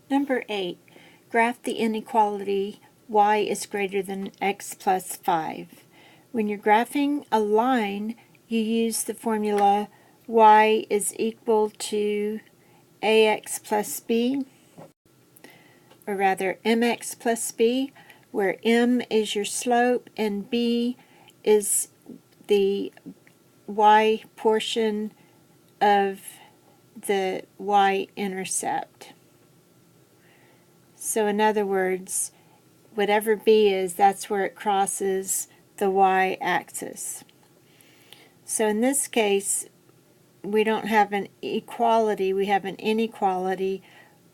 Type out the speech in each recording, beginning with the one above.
Number 8. Graph the inequality y is greater than x plus 5. When you're graphing a line, you use the formula y is equal to ax plus b, or rather mx plus b, where m is your slope and b is the y portion of the y-intercept. So in other words, whatever b is, that's where it crosses the y-axis. So in this case, we don't have an equality, we have an inequality.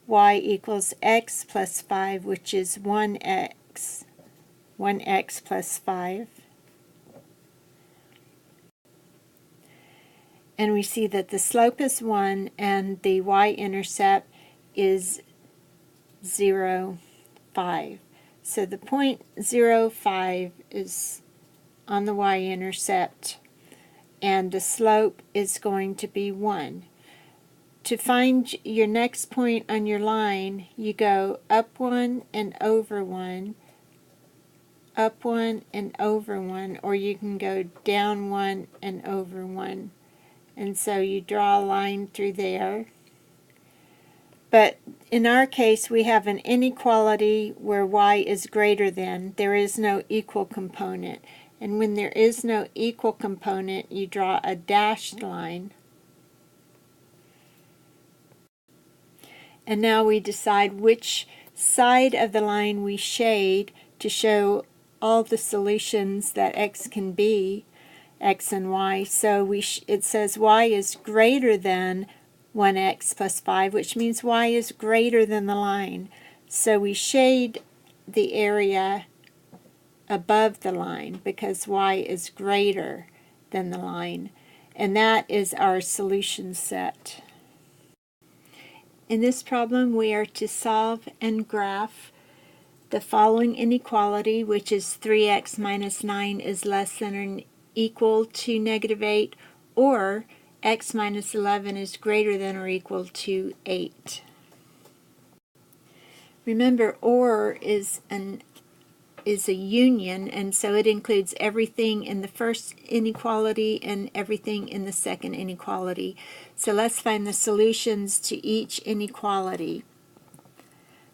Y equals x plus 5, which is 1x plus 5. And we see that the slope is 1 and the y-intercept is 0, 5. So the point 0, 5 is on the y-intercept, and the slope is going to be 1. To find your next point on your line, you go up 1 and over 1, up 1 and over 1, or you can go down 1 and over 1. And so you draw a line through there. But in our case, we have an inequality where y is greater than. There is no equal component. And when there is no equal component, you draw a dashed line. And now we decide which side of the line we shade to show all the solutions that x can be, x and y. So it says y is greater than 1x plus 5, which means y is greater than the line. So we shade the area above the line because y is greater than the line. And that is our solution set. In this problem, we are to solve and graph the following inequality, which is 3x minus 9 is less than or equal to negative 8, or x minus 11 is greater than or equal to 8. Remember, or is a union, and so it includes everything in the first inequality and everything in the second inequality. So let's find the solutions to each inequality.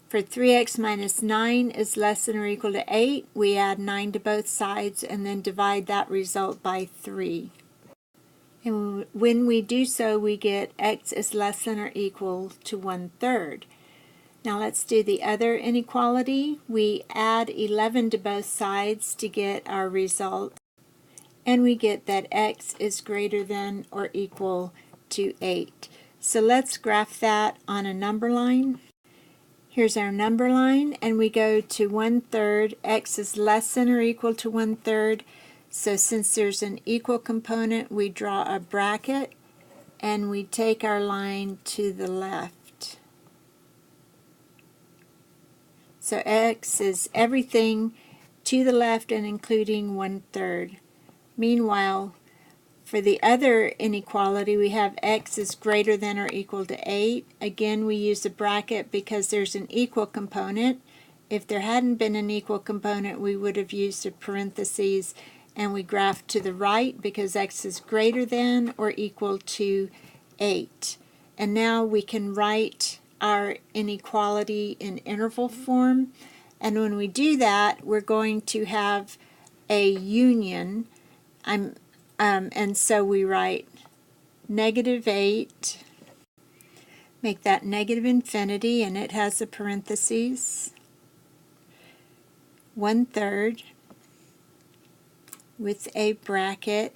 For 3x minus 9 is less than or equal to 8, we add 9 to both sides and then divide that result by 3. And when we do so, we get x is less than or equal to 1/3. Now let's do the other inequality. We add 11 to both sides to get our result, and we get that x is greater than or equal to 8. So let's graph that on a number line. Here's our number line, and we go to 1/3. X is less than or equal to 1/3. So since there's an equal component, we draw a bracket, and we take our line to the left. So x is everything to the left and including 1/3. Meanwhile, for the other inequality, we have x is greater than or equal to 8. Again, we use a bracket because there's an equal component. If there hadn't been an equal component, we would have used a parentheses, and we graph to the right because x is greater than or equal to 8. And now we can write our inequality in interval form. And when we do that, we're going to have a union. And so we write negative 8, make that negative infinity, and it has a parentheses, 1/3 with a bracket,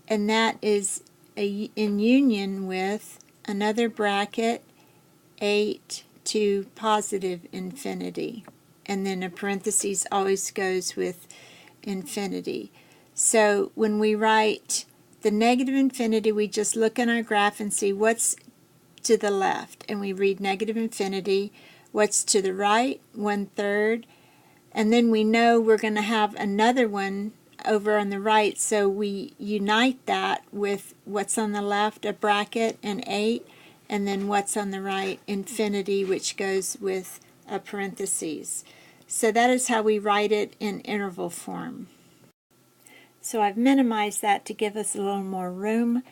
and that is in union with another bracket, 8 to positive infinity, and then a parentheses always goes with infinity. So when we write the negative infinity, we just look in our graph and see what's to the left, and we read negative infinity. What's to the right? 1/3. And then we know we're going to have another one over on the right, so we unite that with what's on the left, a bracket, and 8, and then what's on the right, infinity, which goes with a parentheses. So that is how we write it in interval form. So I've minimized that to give us a little more room,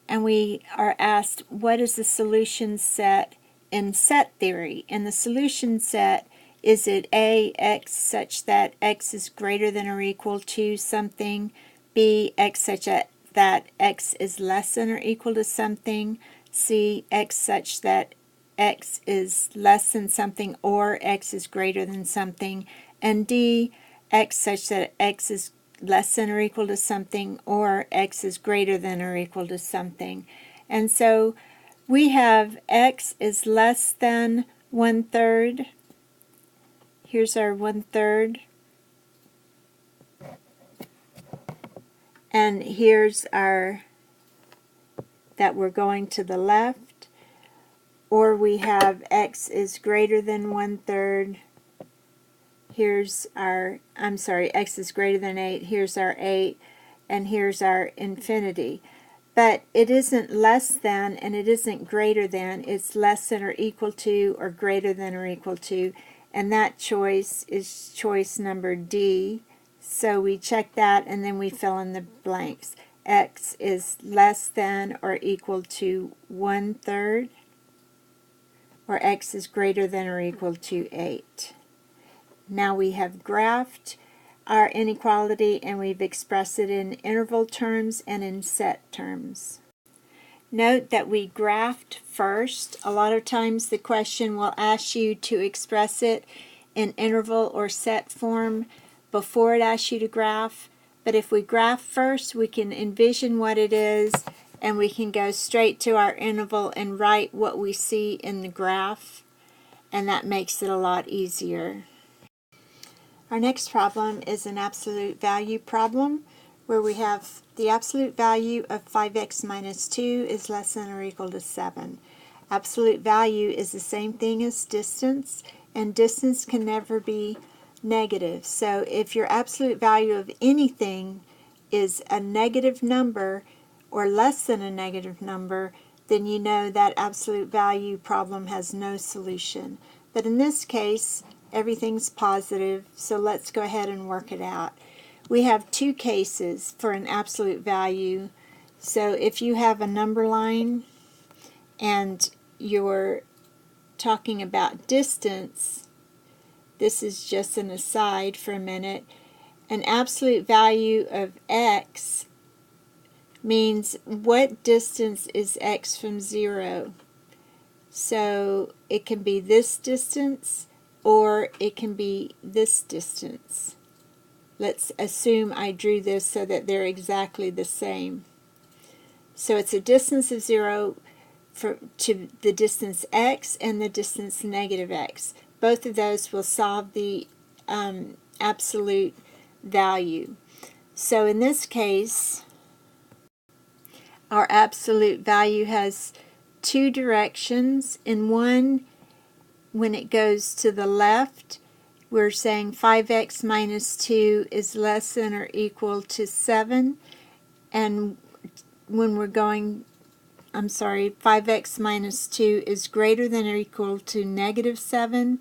and we are asked, what is the solution set in set theory? In the solution set, is it A, x such that x is greater than or equal to something, B, x such that x is less than or equal to something, C, x such that x is less than something or x is greater than something, and D, x such that x is less than or equal to something or x is greater than or equal to something. And so we have x is less than 1/3. Here's our 1/3. And here's our, that we're going to the left. Or we have x is greater than 1/3. Here's our, I'm sorry, x is greater than 8. Here's our 8. And here's our infinity. But it isn't less than and it isn't greater than. It's less than or equal to or greater than or equal to. And that choice is choice number D. So we check that and then we fill in the blanks. X is less than or equal to 1/3. Or x is greater than or equal to 8. Now we have graphed our inequality and we've expressed it in interval terms and in set terms. Note that we graphed first. A lot of times the question will ask you to express it in interval or set form before it asks you to graph. But if we graph first, we can envision what it is and we can go straight to our interval and write what we see in the graph, and that makes it a lot easier. Our next problem is an absolute value problem where we have the absolute value of 5x minus 2 is less than or equal to 7. Absolute value is the same thing as distance, and distance can never be negative. So if your absolute value of anything is a negative number or less than a negative number, then you know that absolute value problem has no solution. But in this case, everything's positive, so let's go ahead and work it out. We have two cases for an absolute value. So if you have a number line and you're talking about distance, this is just an aside for a minute, an absolute value of x means what distance is x from 0. So it can be this distance or it can be this distance. Let's assume I drew this so that they're exactly the same. So it's a distance of 0 to the distance x and the distance negative x. Both of those will solve the absolute value. So in this case, our absolute value has two directions. In one, when it goes to the left, we're saying 5x minus 2 is less than or equal to 7. And when we're going, 5x minus 2 is greater than or equal to negative 7.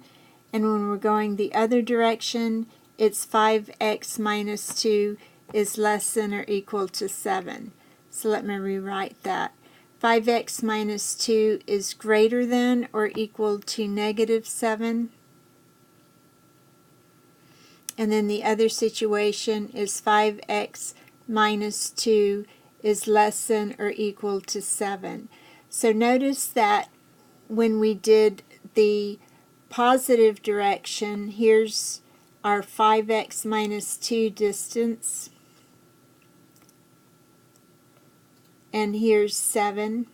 And when we're going the other direction, it's 5x minus 2 is less than or equal to 7. So let me rewrite that. 5x minus 2 is greater than or equal to negative 7. And then the other situation is 5x minus 2 is less than or equal to 7. So notice that when we did the positive direction, here's our 5x minus 2 distance, and here's 7.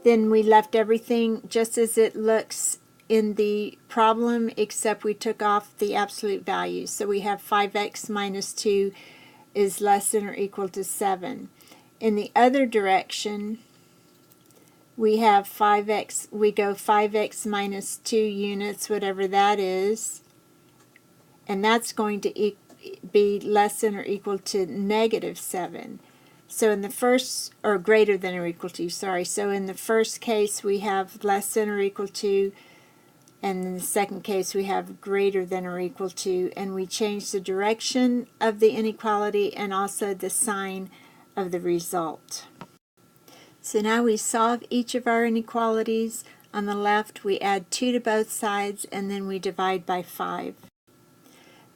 Then we left everything just as it looks in the problem, except we took off the absolute value. So we have 5x minus 2 is less than or equal to 7. In the other direction, we have 5x, we go 5x minus 2 units, whatever that is, and that's going to be less than or equal to negative 7. So in the first, or greater than or equal to, sorry. So in the first case we have less than or equal to, and in the second case we have greater than or equal to, and we change the direction of the inequality and also the sign of the result. So now we solve each of our inequalities. On the left we add 2 to both sides and then we divide by 5.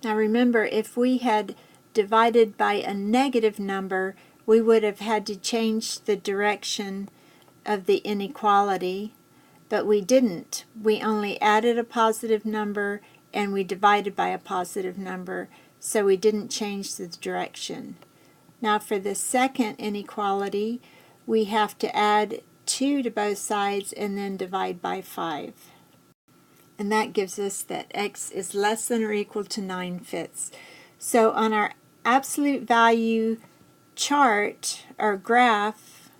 Now remember, if we had divided by a negative number, we would have had to change the direction of the inequality, but we didn't. We only added a positive number and we divided by a positive number, so we didn't change the direction. Now for the second inequality, we have to add 2 to both sides and then divide by 5. And that gives us that x is less than or equal to 9/5. So on our absolute value chart or graph,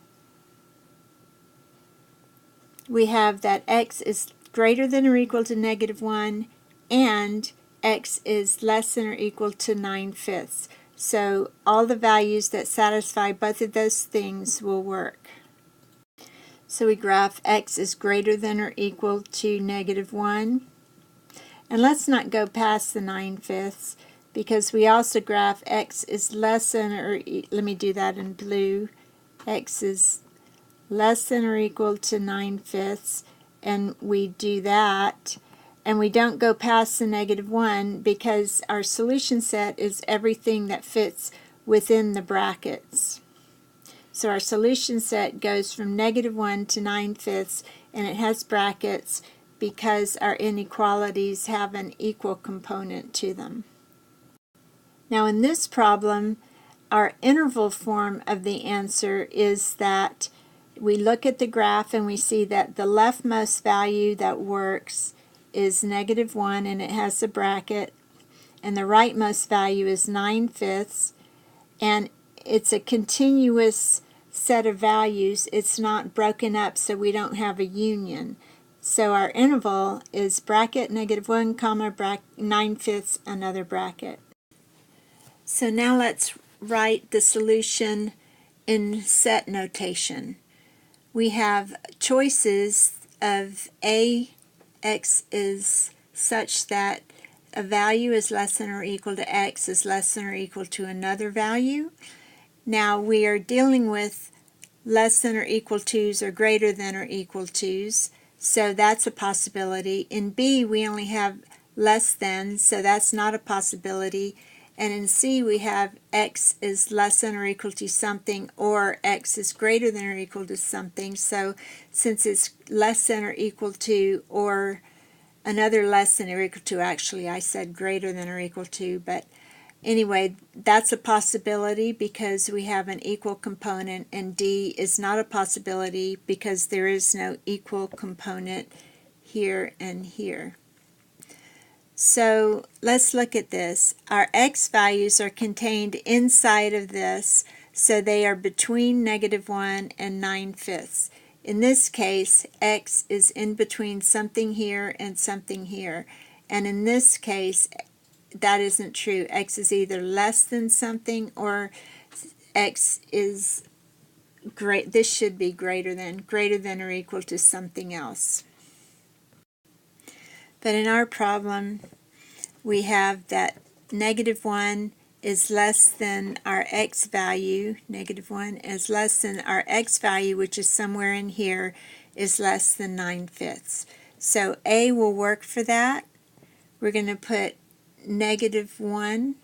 we have that x is greater than or equal to -1 and x is less than or equal to 9/5. So all the values that satisfy both of those things will work. So we graph x is greater than or equal to -1. And let's not go past the 9/5 because we also graph x is less than or, let me do that in blue, x is less than or equal to 9/5, and we do that, and we don't go past the -1 because our solution set is everything that fits within the brackets. So our solution set goes from -1 to 9/5, and it has brackets because our inequalities have an equal component to them. Now in this problem, our interval form of the answer is that we look at the graph and we see that the leftmost value that works is -1 and it has a bracket, and the rightmost value is 9/5, and it's a continuous set of values. It's not broken up, so we don't have a union. So our interval is bracket -1 comma 9/5 another bracket. So now let's write the solution in set notation. We have choices of a, x is such that a value is less than or equal to x is less than or equal to another value. Now we are dealing with less than or equal to's or greater than or equal to's, so that's a possibility. In B we only have less than, so that's not a possibility. And in C we have x is less than or equal to something, or x is greater than or equal to something. So since it's less than or equal to, or another less than or equal to, actually I said greater than or equal to, but anyway, that's a possibility because we have an equal component, and D is not a possibility because there is no equal component here and here. So let's look at this. Our x values are contained inside of this, so they are between -1 and 9/5. In this case, x is in between something here and something here. And in this case, that isn't true. X is either less than something, or x is great. This should be greater than or equal to something else. But in our problem, we have that -1 is less than our x value. -1 is less than our x value, which is somewhere in here, is less than 9/5. So A will work for that. We're going to put -1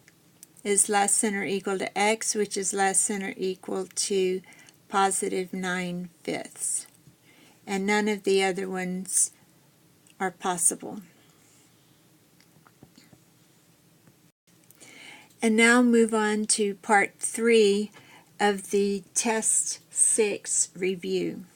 is less than or equal to x, which is less than or equal to positive 9/5. And none of the other ones are possible. And now move on to part 3 of the Test 6 review.